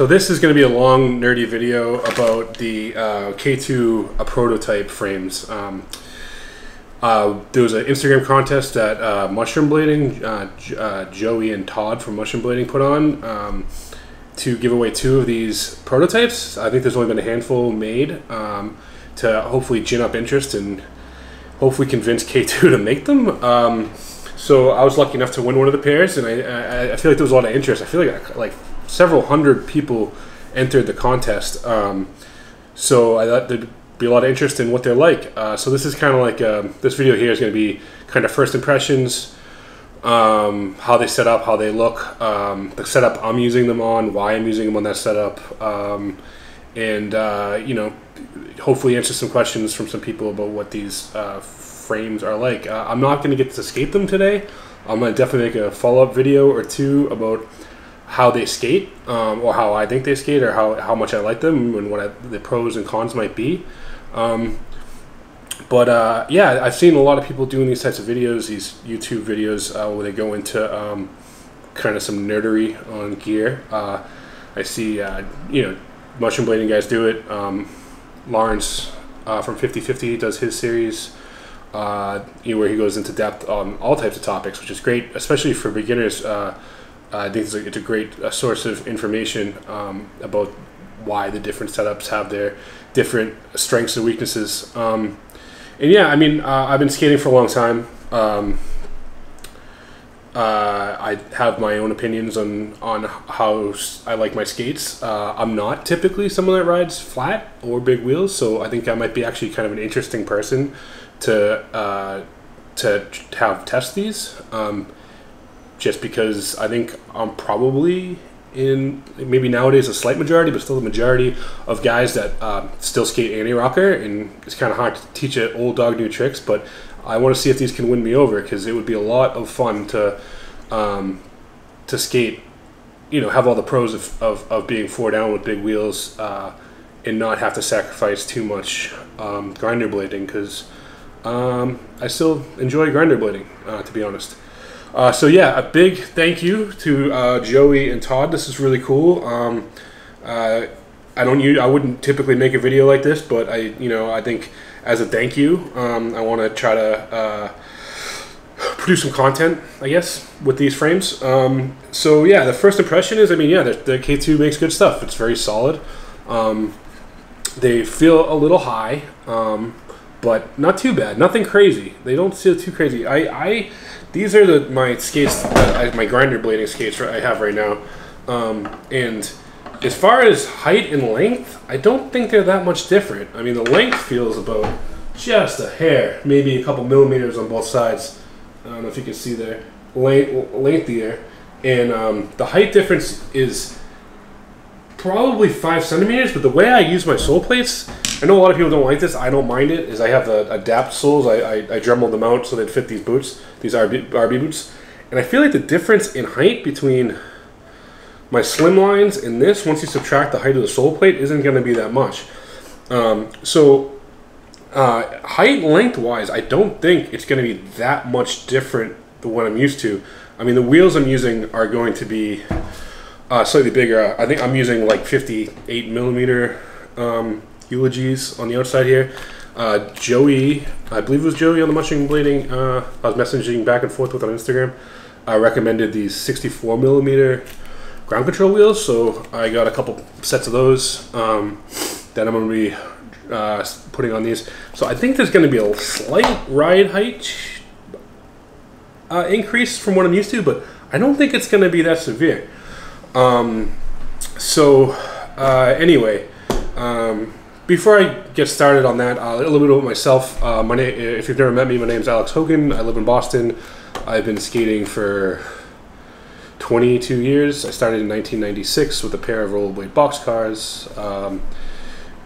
So this is going to be a long, nerdy video about the K2 prototype frames. There was an Instagram contest that Mushroom Blading, Joey and Todd from Mushroom Blading put on to give away 2 of these prototypes. I think there's only been a handful made to hopefully gin up interest and hopefully convince K2 to make them. So I was lucky enough to win one of the pairs, and I feel like there was a lot of interest. I feel like several hundred people entered the contest. So I thought there'd be a lot of interest in what they're like. So this is kind of like, this video here is going to be kind of first impressions, how they set up, how they look, the setup I'm using them on, why I'm using them on that setup, and you know, hopefully answer some questions from some people about what these frames are like. I'm not going to get to skate them today. I'm going to definitely make a follow-up video or 2 about how they skate, or how I think they skate, or how much I like them, and what the pros and cons might be. Yeah, I've seen a lot of people doing these types of videos, these YouTube videos, where they go into kind of some nerdery on gear. I see, you know, Mushroom Blading guys do it. Lawrence from 50/50 does his series, you know, where he goes into depth on all types of topics, which is great, especially for beginners. I think it's a great source of information about why the different setups have their different strengths and weaknesses. And yeah, I mean, I've been skating for a long time. I have my own opinions on how I like my skates. I'm not typically someone that rides flat or big wheels, so I think I might be actually kind of an interesting person to have test these. Just because I think I'm probably in, maybe nowadays a slight majority, but still the majority of guys that still skate anti-rocker, and it's kind of hard to teach an old dog new tricks, but I want to see if these can win me over, because it would be a lot of fun to skate, you know, have all the pros of being 4 down with big wheels, and not have to sacrifice too much grinder blading, because I still enjoy grinder blading, to be honest. So yeah, a big thank you to Joey and Todd. This is really cool. I wouldn't typically make a video like this, but I think as a thank you, I want to try to produce some content, I guess, with these frames. So yeah, the first impression is, I mean, yeah, the K2 makes good stuff. It's very solid. They feel a little high, but not too bad. Nothing crazy. They don't feel too crazy. These are my skates, my grinder blading skates I have right now. And as far as height and length, I don't think they're that much different. I mean, the length feels about just a hair, maybe a couple millimeters on both sides. I don't know if you can see there, lengthier. And the height difference is probably 5 centimeters, but the way I use my sole plates, I know a lot of people don't like this, I don't mind it, is I have the adapt soles. I Dremel them out so they'd fit these boots, these RB boots. And I feel like the difference in height between my slim lines and this, once you subtract the height of the sole plate, isn't going to be that much. Height length-wise, I don't think it's going to be that much different than what I'm used to. I mean, the wheels I'm using are going to be slightly bigger. I think I'm using like 58 millimeter eulogies on the outside here. Joey, I believe it was Joey on the Mushroom Blading, I was messaging back and forth with on Instagram, recommended these 64 millimeter ground control wheels, so I got a couple sets of those that I'm going to be putting on these. So I think there's going to be a slight ride height increase from what I'm used to, but I don't think it's going to be that severe. Anyway, before I get started on that, a little bit about myself. If you've never met me, my name's Alex Hogan. I live in Boston. I've been skating for 22 years. I started in 1996 with a pair of rollerblade boxcars,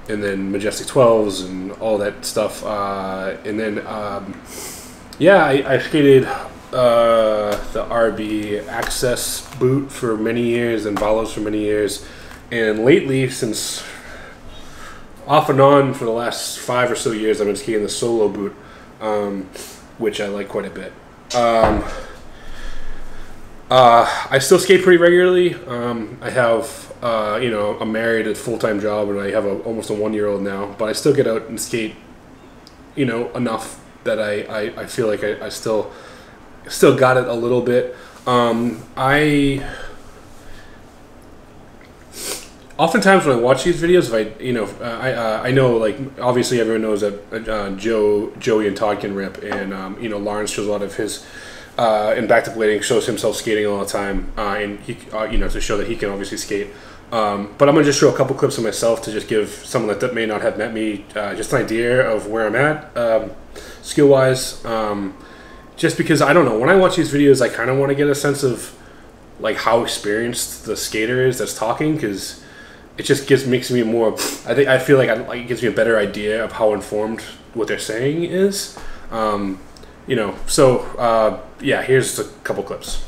and then Majestic 12s and all that stuff. Yeah, I skated the RB Access boot for many years and Valos for many years, and lately, since off and on for the last 5 or so years, I've been skating the solo boot, which I like quite a bit. I still skate pretty regularly. I have you know, I'm married, a full-time job, and I have almost a 1-year-old now, but I still get out and skate, you know, enough that I feel like I still got it a little bit. Oftentimes when I watch these videos, if I know, like, obviously everyone knows that Joey and Todd can rip, and you know, Lawrence shows a lot of his in Back to Blading, shows himself skating all the time, and he you know, to show that he can obviously skate. But I'm gonna just show a couple clips of myself to just give someone that may not have met me just an idea of where I'm at skill wise. Just because I don't know, when I watch these videos, I kind of want to get a sense of like how experienced the skater is that's talking, because it just makes me more. I feel like it gives me a better idea of how informed what they're saying is. You know, so yeah, here's a couple clips.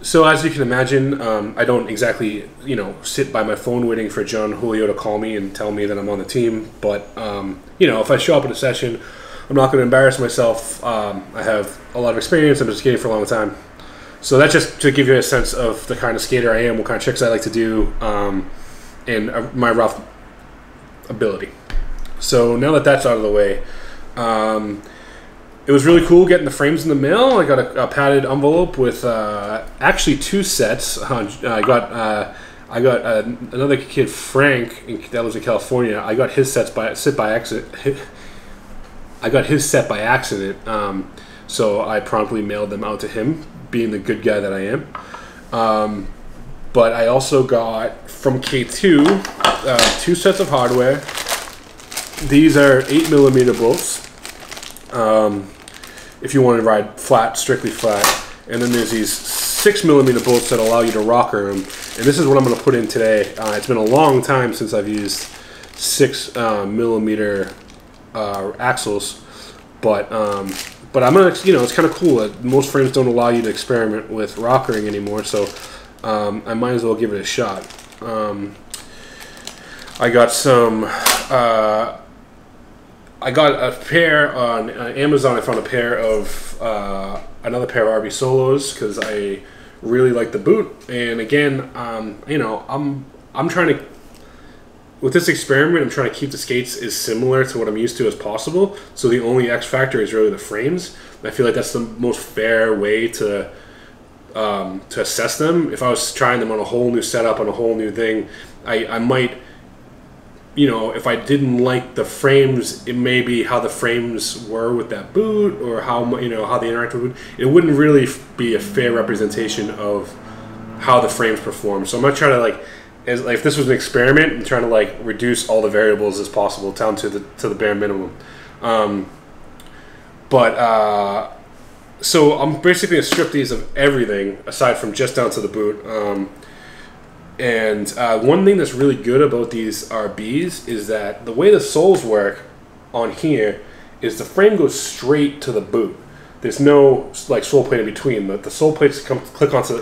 So as you can imagine, I don't exactly, you know, sit by my phone waiting for John Julio to call me and tell me that I'm on the team. But, you know, if I show up at a session, I'm not going to embarrass myself. I have a lot of experience. I've been skating for a long time. So that's just to give you a sense of the kind of skater I am, what kind of tricks I like to do, and my rough ability. So now that that's out of the way, it was really cool getting the frames in the mail. I got a padded envelope with actually 2 sets. I got another kid, Frank, that lives in California. I got his set by accident. I got his set by accident, so I promptly mailed them out to him, being the good guy that I am. But I also got from K2 2 sets of hardware. These are 8mm bolts. If you want to ride flat, strictly flat. And then there's these 6mm bolts that allow you to rocker them. And this is what I'm going to put in today. It's been a long time since I've used 6mm axles, but I'm gonna, you know, it's kind of cool. Most frames don't allow you to experiment with rockering anymore, so I might as well give it a shot. I got some. I got a pair on Amazon. I found a pair of another pair of RB Solos because I really like the boot. And again, you know, I'm trying to, with this experiment, I'm trying to keep the skates as similar to what I'm used to as possible. So the only X factor is really the frames. I feel like that's the most fair way to assess them. If I was trying them on a whole new setup, on a whole new thing, I might, you know, if I didn't like the frames, it may be how the frames were with that boot, or how, you know, how they interact with the boot. It wouldn't really be a fair representation of how the frames perform. So I'm not trying to like if this was an experiment, I'm trying to like reduce all the variables as possible down to the bare minimum. So I'm basically gonna strip these of everything aside from just down to the boot. And one thing that's really good about these RBs is that the way the soles work on here is the frame goes straight to the boot. There's no like sole plate in between. The sole plates click onto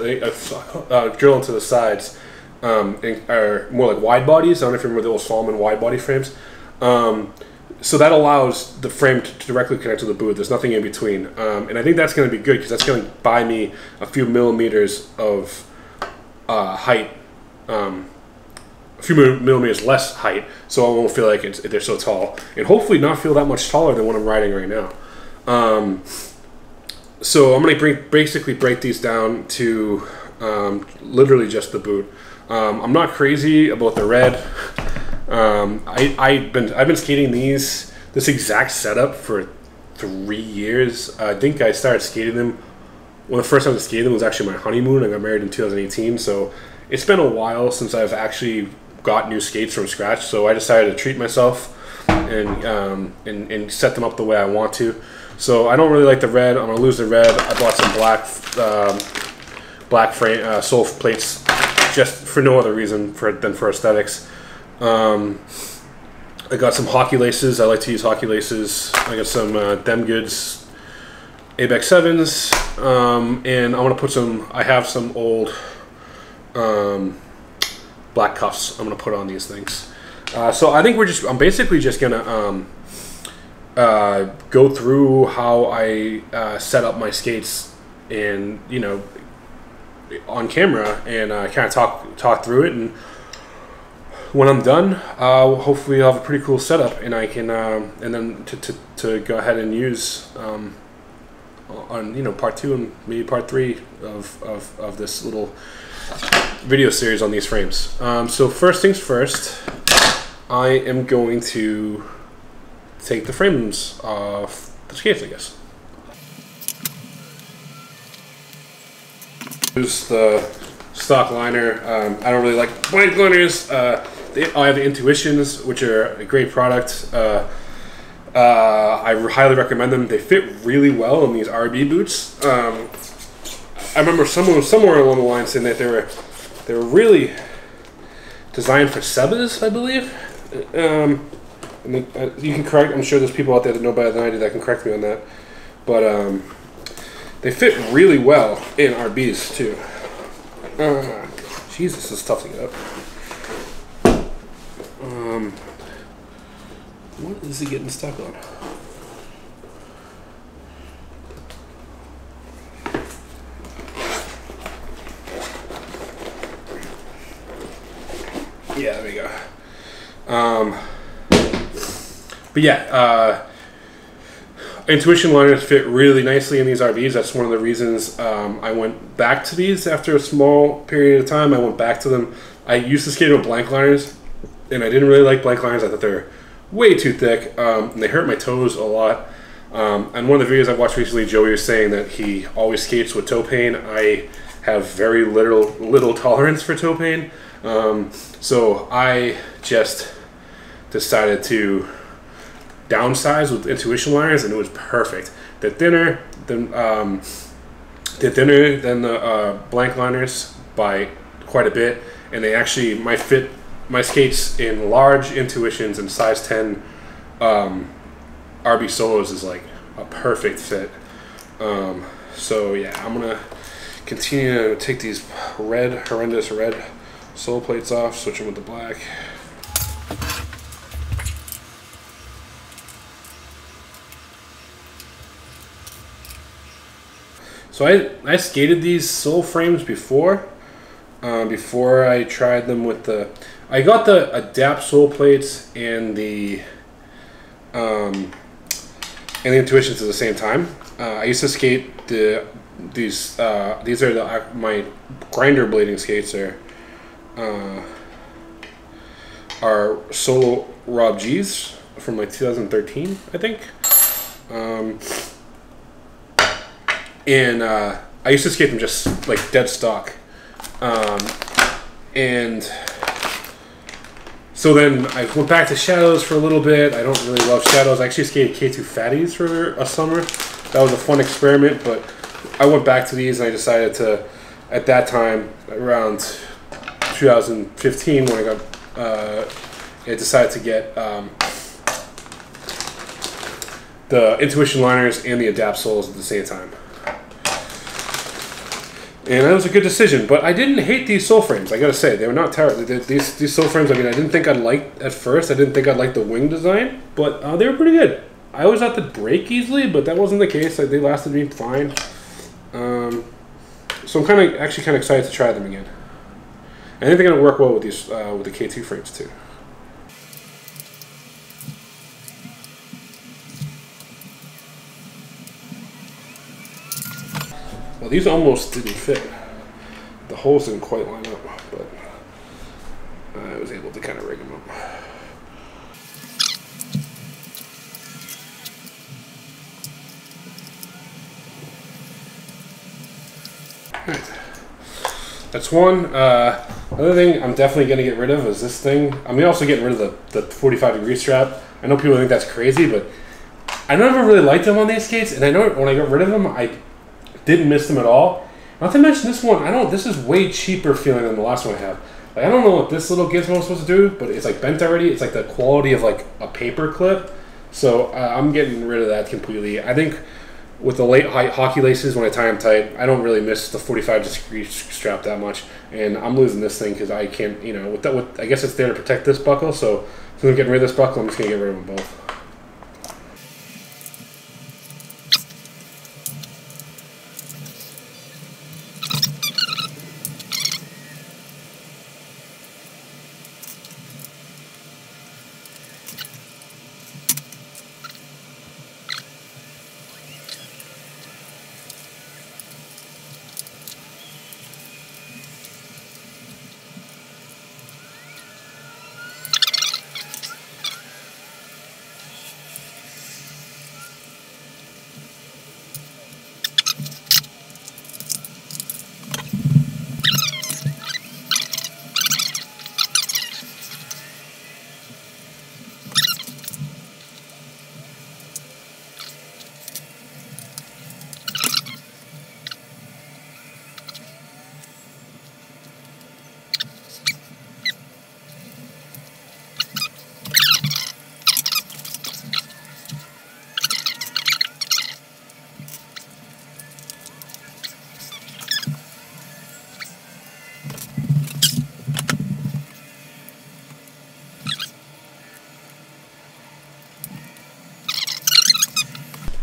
drill into the sides, and are more like wide bodies. I don't know if you remember the old Solomon wide body frames. So that allows the frame to directly connect to the boot. There's nothing in between, and I think that's going to be good because that's going to buy me a few millimeters of height. A few millimeters less height, so I won't feel like they're so tall, and hopefully not feel that much taller than what I'm riding right now. So I'm going to basically break these down to literally just the boot. I'm not crazy about the red. I've been skating this exact setup for 3 years. I think I started skating them. Well, the first time I skated them was actually my honeymoon. I got married in 2018, so it's been a while since I've actually got new skates from scratch. So I decided to treat myself and set them up the way I want to. So I don't really like the red. I'm gonna lose the red. I bought some black frame sole plates just for no other reason than for aesthetics. I got some hockey laces. I like to use hockey laces. I got some Them Goods Abex 7s, and I'm gonna put some. I have some old black cuffs. I'm gonna put on these things. So I think I'm basically just gonna go through how I set up my skates, and on camera, and kind of talk through it. And when I'm done, hopefully I'll have a pretty cool setup, and I can and then to go ahead and use on part 2 and maybe part 3 of this little video series on these frames. So first things first, I am going to take the frames off the skates, I guess. Use the stock liner. I don't really like blank liners. I have the Intuitions, which are a great product. I highly recommend them. They fit really well in these RB boots. I remember someone somewhere along the line saying that they were really designed for Sebas, I believe. And you can correct. I'm sure there's people out there that know better than I do that can correct me on that. But they fit really well in RBs too. Jesus, this is tough to get up. What is he getting stuck on? Yeah, there we go. But yeah, Intuition liners fit really nicely in these RBs. That's one of the reasons I went back to these after a small period of time. I went back to them. I used to skate with blank liners, and I didn't really like blank liners. I thought they're way too thick, and they hurt my toes a lot. And one of the videos I watched recently, Joey was saying that he always skates with toe pain. I have very little tolerance for toe pain, so I just decided to downsize with Intuition liners, and it was perfect. They're thinner than the blank liners by quite a bit, and they actually fit my skates in large Intuitions, and size 10 RB Solos is like a perfect fit. So yeah, I'm gonna continue to take these horrendous red sole plates off, switch them with the black. So I skated these sole frames before I tried them with the. I got the Adapt sole plates and the Intuitions at the same time. I used to skate these are my grinder blading skates are Solo Rob G's from like 2013, I think. And I used to skate them just like dead stock. And so then I went back to Shadows for a little bit. I don't really love Shadows. I actually skated K2 Fatties for a summer. That was a fun experiment, but I went back to these, and I decided to, at that time, around 2015, when I got, I decided to get the Intuition liners and the Adapt soles at the same time. And that was a good decision, but I didn't hate these sole frames. I gotta say, they were not terrible. These sole frames, I mean, I didn't think I'd like at first. I didn't think I'd like the wing design, but they were pretty good. I always thought they'd break easily, but that wasn't the case. Like, they lasted me fine. So I'm actually kind of excited to try them again. I think they're gonna work well with these with the K2 frames too. Well, these almost didn't fit. The holes didn't quite line up, but I was able to kind of rig them up. Alright. That's one. Another thing I'm definitely going to get rid of is this thing. I'm also getting rid of the 45-degree strap. I know people think that's crazy, but I never really liked them on these skates, and I know when I got rid of them, I didn't miss them at all. Not to mention this one, this is way cheaper feeling than the last one I have. Like, I don't know what this little gizmo is supposed to do, but it's like bent already. It's like the quality of like a paper clip. So I'm getting rid of that completely. I think with the late hockey laces, when I tie them tight, I don't really miss the 45-degree strap that much. And I'm losing this thing because I can't, I guess it's there to protect this buckle. So since I'm getting rid of this buckle, I'm just going to get rid of them both.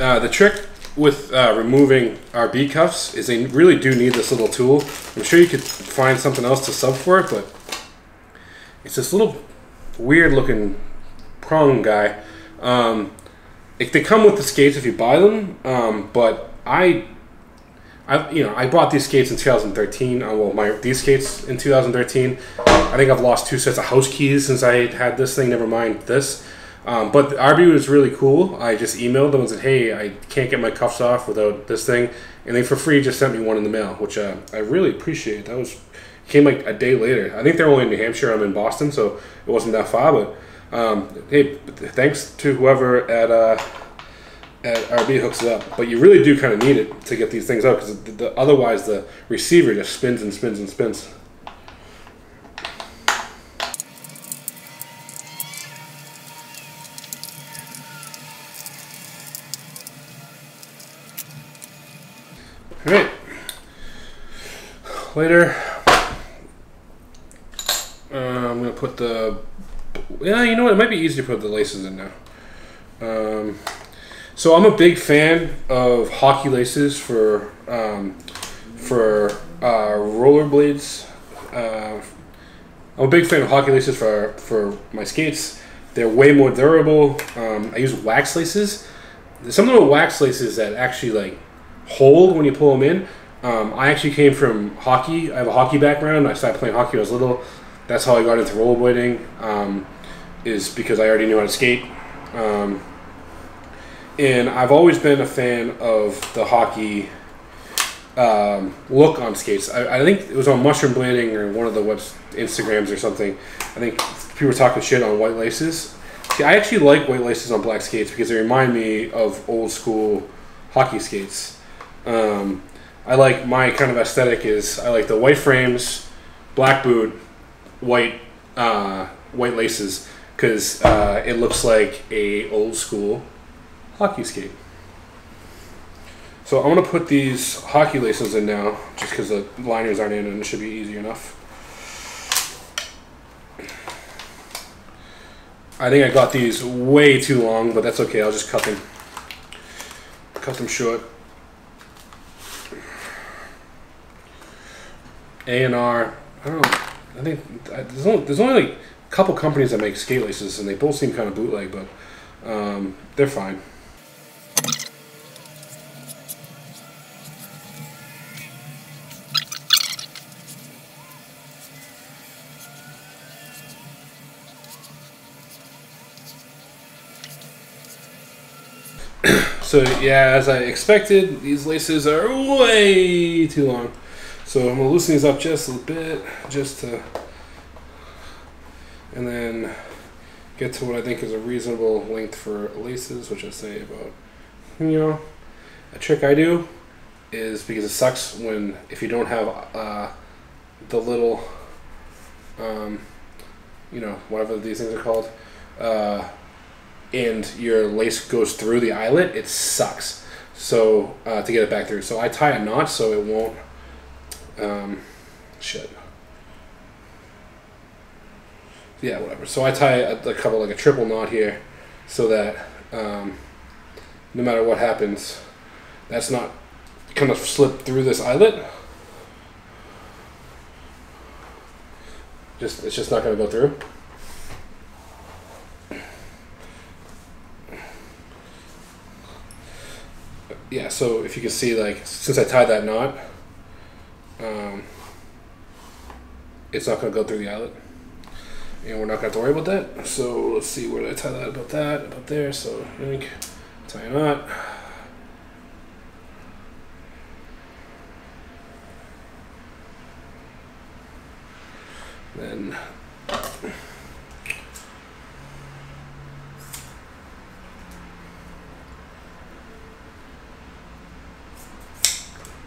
The trick with removing our B cuffs is they really do need this little tool. I'm sure you could find something else to sub for it, but it's this little weird looking prong guy. They come with the skates if you buy them, but I bought these skates in 2013. These skates in 2013. I think I've lost 2 sets of house keys since I had this thing. Never mind this. But the RB was really cool. I just emailed them and said, hey, I can't get my cuffs off without this thing. And they for free just sent me one in the mail, which I really appreciate. Came like a day later. I think they're only in New Hampshire. I'm in Boston, so it wasn't that far. But hey, thanks to whoever at RB hooks it up. But you really do kind of need it to get these things out, because otherwise the receiver just spins and spins and spins. Alright, later, I'm going to put you know what, it might be easier to put the laces in now. So I'm a big fan of hockey laces for rollerblades. I'm a big fan of hockey laces for my skates. They're way more durable. I use wax laces. There's some little wax laces that actually like hold when you pull them in. I actually came from hockey. I have a hockey background. I started playing hockey when I was little. That's how I got into rollerblading, is because I already knew how to skate. And I've always been a fan of the hockey look on skates. I think it was on Mushroom Blading or one of the Instagrams or something. I think people were talking shit on white laces. See, I actually like white laces on black skates because they remind me of old school hockey skates. I like my kind of aesthetic is I like the white frames, black boot, white laces, because it looks like a old school hockey skate. So I'm gonna put these hockey laces in now, just because the liners aren't in and it should be easy enough. I think I got these way too long, but that's okay. I'll just cut them short. A&R, I don't know, I think there's only like a couple companies that make skate laces, and they both seem kind of bootleg, but they're fine. So yeah, as I expected, these laces are way too long. So I'm going to loosen these up just a little bit, and then get to what I think is a reasonable length for laces, which I say about, you know, a trick I do is because it sucks when if you don't have the little, you know, whatever these things are called, and your lace goes through the eyelet, it sucks. So to get it back through, so I tie a knot so it won't. Shit. Yeah, whatever. So I tie a couple, like a triple knot here, so that no matter what happens, that's not kind of slip through this eyelet. It's just not going to go through. Yeah, so if you can see, like, since I tied that knot, it's not going to go through the eyelet. And we're not going to have to worry about that. So let's see, where did I tie that? About there. So I think tie a knot. Then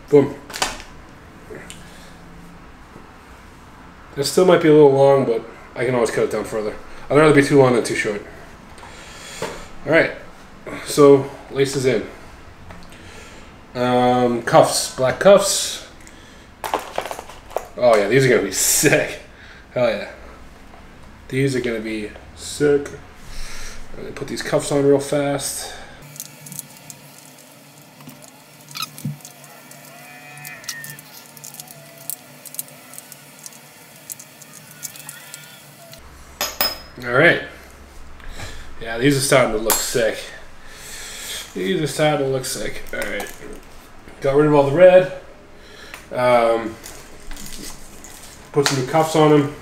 boom. This still might be a little long, but I can always cut it down further. I'd rather be too long than too short. Alright, so laces in. Cuffs, black cuffs. Oh yeah, these are going to be sick. Hell yeah. These are going to be sick. I'm going to put these cuffs on real fast. Alright. Yeah, these are starting to look sick. These are starting to look sick. Alright. Got rid of all the red. Put some new cuffs on them.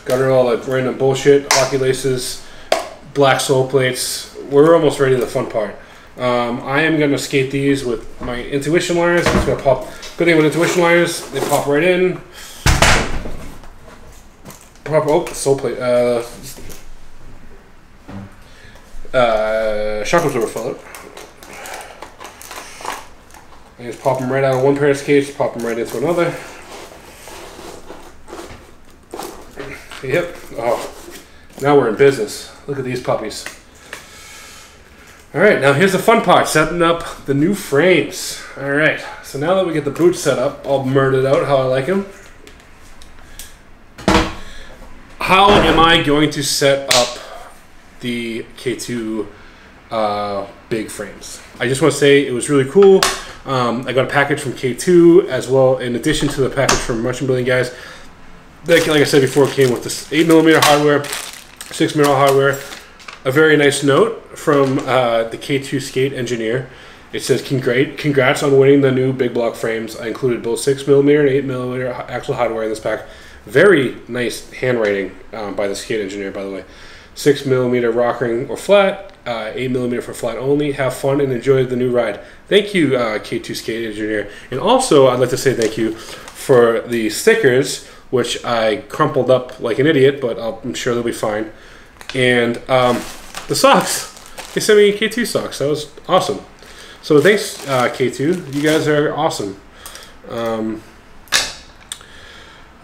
Got rid of all the random bullshit. Hockey laces. Black sole plates. We're almost ready to the fun part. I am going to skate these with my intuition wires. I'm just going to pop. Good thing with intuition wires, they pop right in. Oh, sole plate. Shock absorber filler. I just pop them right out of one pair of skates, pop them right into another. Yep. Oh, now we're in business. Look at these puppies. All right, now here's the fun part: setting up the new frames. All right. So now that we get the boots set up, all murdered out how I like them. How am I going to set up the K2 big frames? I just want to say it was really cool. I got a package from K2 as well, in addition to the package from Merchant Building Guys. Like I said before, it came with this 8mm hardware, 6mm hardware. A very nice note from the K2 skate engineer. It says, congrats on winning the new big block frames. I included both 6mm and 8mm axle hardware in this pack. Very nice handwriting by the skate engineer, by the way. 6mm rockering or flat, 8mm for flat only. Have fun and enjoy the new ride. Thank you, K2 skate engineer. And also, I'd like to say thank you for the stickers, which I crumpled up like an idiot, but I'm sure they'll be fine. And the socks. They sent me K2 socks. That was awesome. So thanks, K2. You guys are awesome.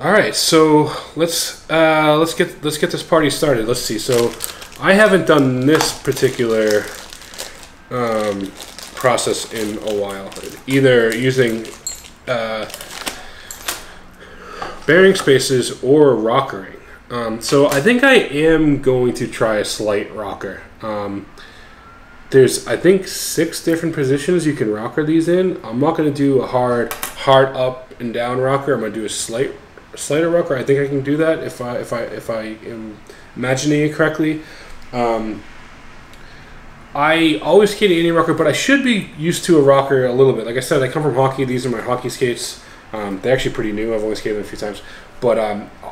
All right, so let's get this party started. Let's see. So I haven't done this particular process in a while, either using bearing spaces or rockering. So I think I am going to try a slight rocker. There's, I think, 6 different positions you can rocker these in. I'm not going to do a hard up and down rocker. I'm going to do a slighter rocker. I think I can do that if I am imagining it correctly. I always skate an Indian rocker, but I should be used to a rocker a little bit. Like I said, I come from hockey. These are my hockey skates. They're actually pretty new. I've only skated them a few times, but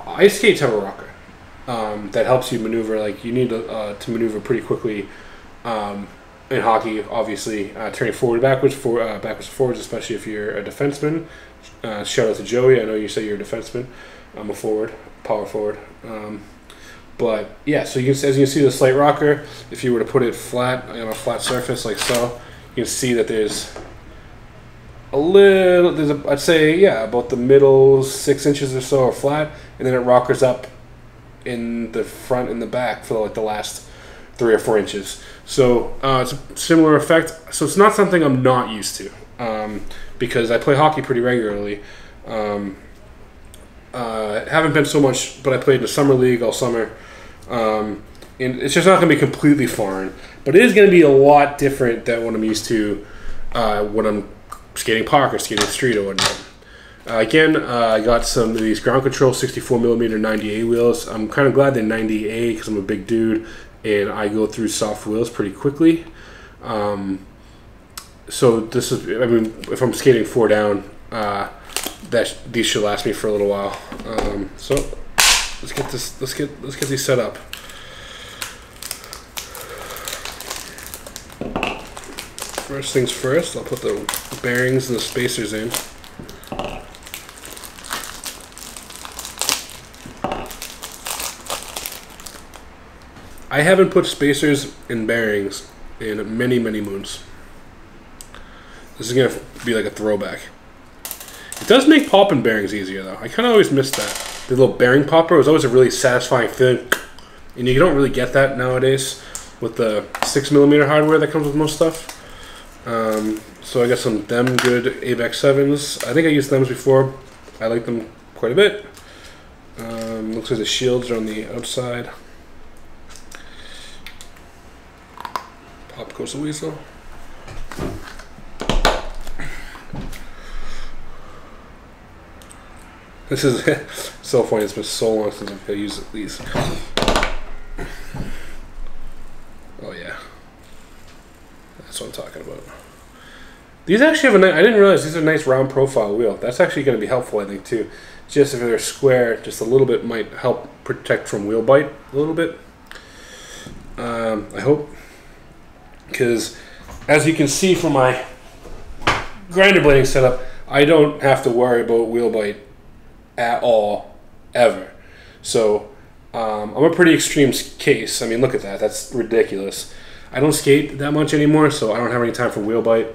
ice skates have a rocker that helps you maneuver. Like, you need to maneuver pretty quickly in hockey. Obviously, turning forward, backwards, backwards, forwards, especially if you're a defenseman. Shout out to Joey. I know you say you're a defenseman. I'm a forward, power forward. But yeah, so as you can see the slight rocker, if you were to put it flat on a flat surface like so, you can see that there's a little, I'd say, yeah, about the middle 6 inches or so are flat, and then it rockers up in the front and the back for like the last 3 or 4 inches. So it's a similar effect. So it's not something I'm not used to, because I play hockey pretty regularly. Haven't been so much, but I played in the summer league all summer. And it's just not going to be completely foreign, but it is going to be a lot different than what I'm used to when I'm skating park or skating street or whatnot. Again, I got some of these ground control 64mm 90A wheels. I'm kind of glad they're 90A because I'm a big dude and I go through soft wheels pretty quickly. So this is, I mean, if I'm skating 4 down, these should last me for a little while. So let's get these set up. First things first, I'll put the bearings and the spacers in. I haven't put spacers and bearings in many moons. This is gonna be like a throwback. It does make popping bearings easier though. I kind of always missed that. The little bearing popper was always a really satisfying feeling, and you don't really get that nowadays with the 6mm hardware that comes with most stuff. So I got some them good ABEX 7s. I think I used them before. I like them quite a bit. Looks like the shields are on the outside. Pop goes the weasel. This is so funny. It's been so long since I've used these. Oh yeah, that's what I'm talking about. These actually have a nice, I didn't realize these are a nice round profile wheel. That's actually going to be helpful, I think, too. Just if they're square, just a little bit might help protect from wheel bite a little bit. I hope. Because as you can see from my grinder blading setup, I don't have to worry about wheel bite at all, ever. So I'm a pretty extreme case. I mean, look at that. That's ridiculous. I don't skate that much anymore, so I don't have any time for wheel bite.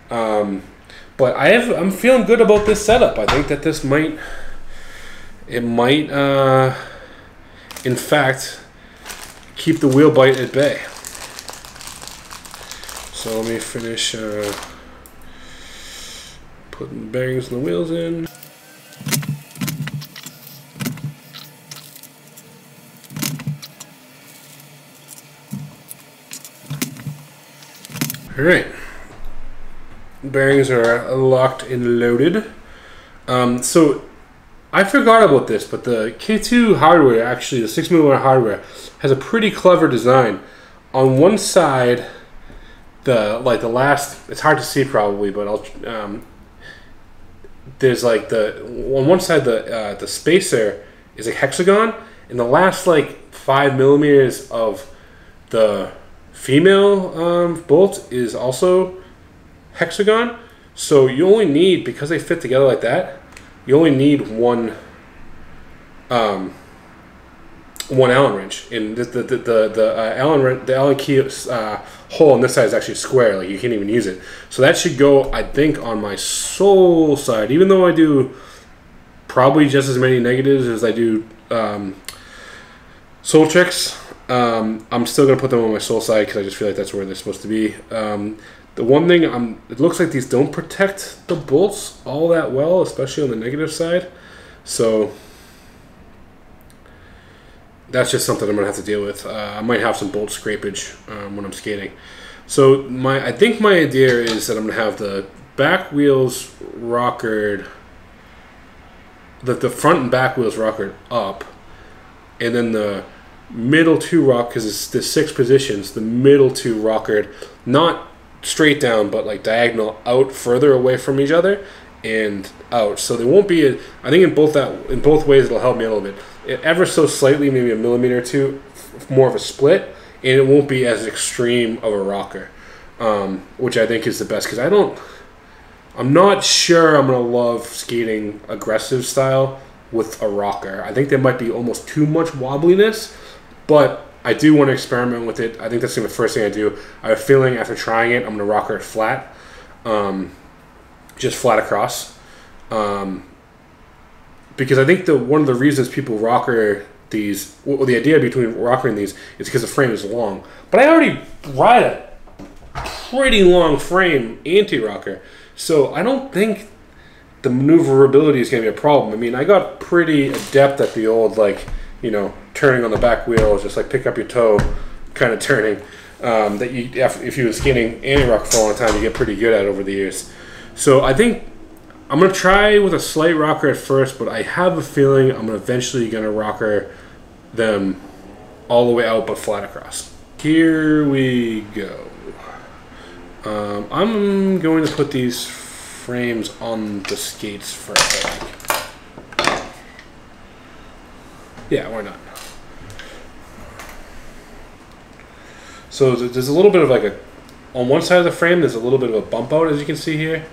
But I'm feeling good about this setup. I think that this might, in fact, keep the wheel bite at bay. So let me finish putting bearings and the wheels in. All right. Bearings are locked and loaded. So I forgot about this, but the K2 hardware, actually the 6mm hardware, has a pretty clever design. On one side, the last, it's hard to see probably, but I'll there's like on one side the spacer is a hexagon, and the last like 5mm of the female bolt is also hexagon. So you only need, because they fit together like that, you only need one Allen wrench. And the Allen key hole on this side is actually square, like you can't even use it. So that should go, I think, on my sole side, even though I do probably just as many negatives as I do sole tricks. I'm still gonna put them on my sole side because I just feel like that's where they're supposed to be. The one thing, it looks like these don't protect the bolts all that well, especially on the negative side. So that's just something I'm gonna have to deal with. I might have some bolt scrapage when I'm skating. So I think my idea is that I'm gonna have the back wheels rockered, the front and back wheels rockered up, and then the middle two rock, because it's the 6 positions, the middle two rockered not straight down but like diagonal out further away from each other and out. So there won't be I think in both ways it'll help me a little bit. Ever so slightly, maybe a millimeter or two more of a split, and it won't be as extreme of a rocker, which I think is the best, because I'm not sure I'm gonna love skating aggressive style with a rocker. I think there might be almost too much wobbliness, But I do want to experiment with it. I think that's gonna be the first thing I do. I have a feeling after trying it, I'm gonna rocker it flat, just flat across, because I think one of the reasons people rocker these, well, the idea between rockering these is because the frame is long. But I already ride a pretty long frame anti-rocker, so I don't think the maneuverability is going to be a problem. I mean, I got pretty adept at the old, like, you know, turning on the back wheel, just like pick up your toe kind of turning, that you, if you were skating anti-rocker for a long time, you get pretty good at over the years. So I think I'm going to try with a slight rocker at first, but I have a feeling I'm eventually going to rocker them all the way out but flat across. Here we go. I'm going to put these frames on the skates first, I think. Yeah, why not? So there's a little bit of like on one side of the frame, there's a little bit of a bump out, as you can see here.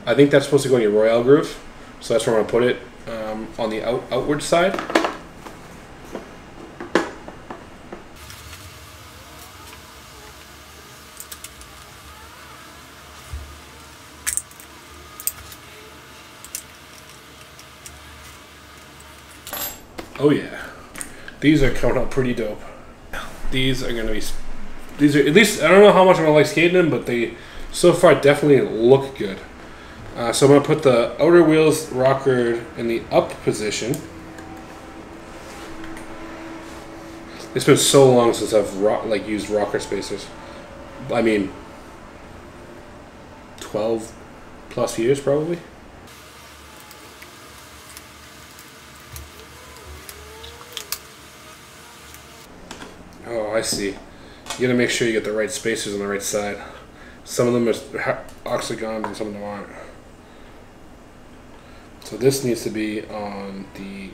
I think that's supposed to go in your Royale groove. So that's where I'm going to put it, on the outward side. Oh yeah, these are coming out pretty dope. These are gonna be, these are, at least, I don't know how much I'm gonna like skating them, but they so far definitely look good. So I'm gonna put the outer wheels rockered in the up position. It's been so long since I've used rocker spacers. I mean, 12 plus years probably. Oh, I see. You gotta make sure you get the right spacers on the right side. Some of them are octagons and some of them aren't. So this needs to be on the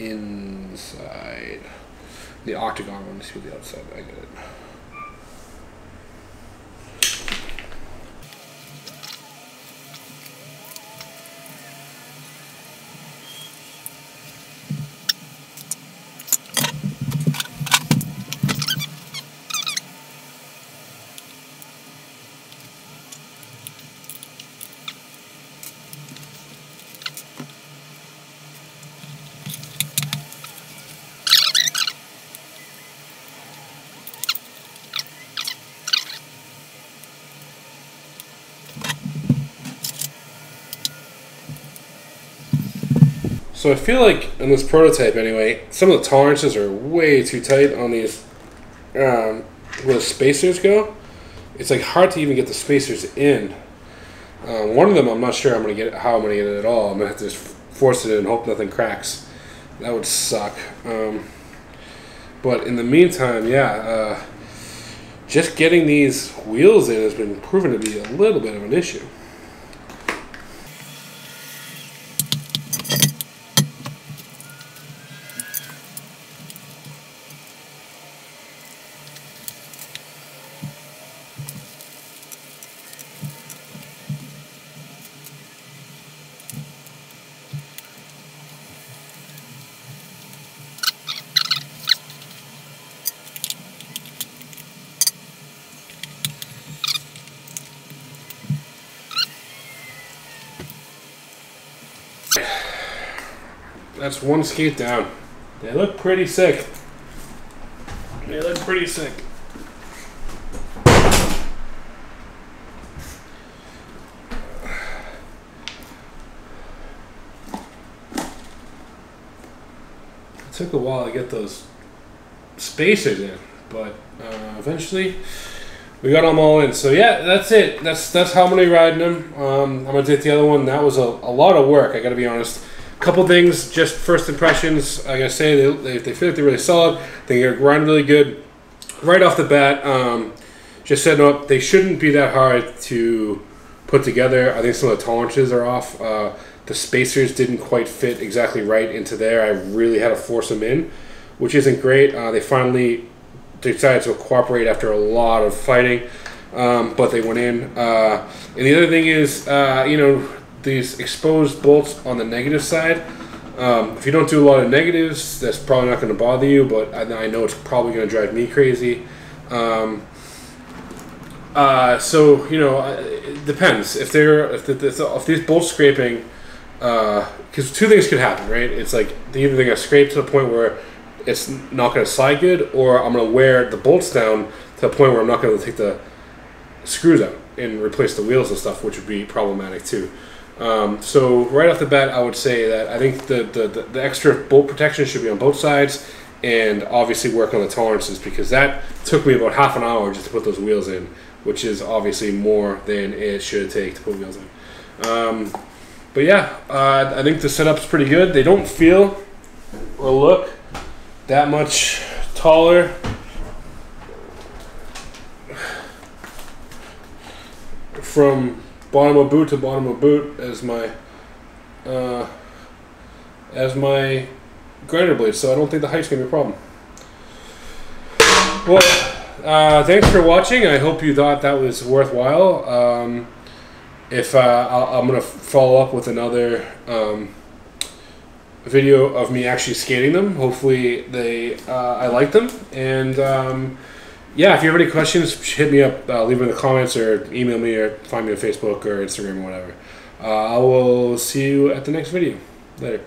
inside. The octagon one needs to be the outside. I get it. So I feel like in this prototype anyway, some of the tolerances are way too tight on these, where the spacers go. It's like hard to even get the spacers in. One of them I'm not sure how I'm gonna get it at all. I'm gonna have to just force it in and hope nothing cracks. That would suck. But in the meantime, yeah, just getting these wheels in has been proven to be a little bit of an issue. That's one skate down. They look pretty sick. They look pretty sick. It took a while to get those spacers in, but eventually we got them all in. So yeah, that's it. That's how I'm gonna be riding them. I'm gonna take the other one. That was a lot of work, I gotta be honest. Couple things, just first impressions. I gotta say, they feel like they're really solid. They grind really good right off the bat. Just setting up, they shouldn't be that hard to put together. I think some of the tolerances are off. The spacers didn't quite fit exactly right into there. I really had to force them in, which isn't great. They finally decided to cooperate after a lot of fighting, but they went in. And the other thing is, you know, these exposed bolts on the negative side, If you don't do a lot of negatives, that's probably not going to bother you, but I know it's probably going to drive me crazy. So it depends. If these bolt scraping, because two things could happen, right? It's like either they're going to scrape to the point where it's not going to slide good, or I'm going to wear the bolts down to the point where I'm not going to take the screws out and replace the wheels and stuff, which would be problematic too. So right off the bat, I would say that I think the extra bolt protection should be on both sides, and obviously work on the tolerances, because that took me about half an hour just to put those wheels in, which is obviously more than it should take to put wheels in. But yeah, I think the setup's pretty good. They don't feel or look that much taller from bottom of boot to bottom of boot as my grinder blade, so I don't think the height's gonna be a problem. Well, thanks for watching. I hope you thought that was worthwhile. I'm gonna follow up with another video of me actually skating them. Hopefully I like them, and yeah, if you have any questions, hit me up, leave them in the comments, or email me, or find me on Facebook or Instagram or whatever. I will see you at the next video. Later.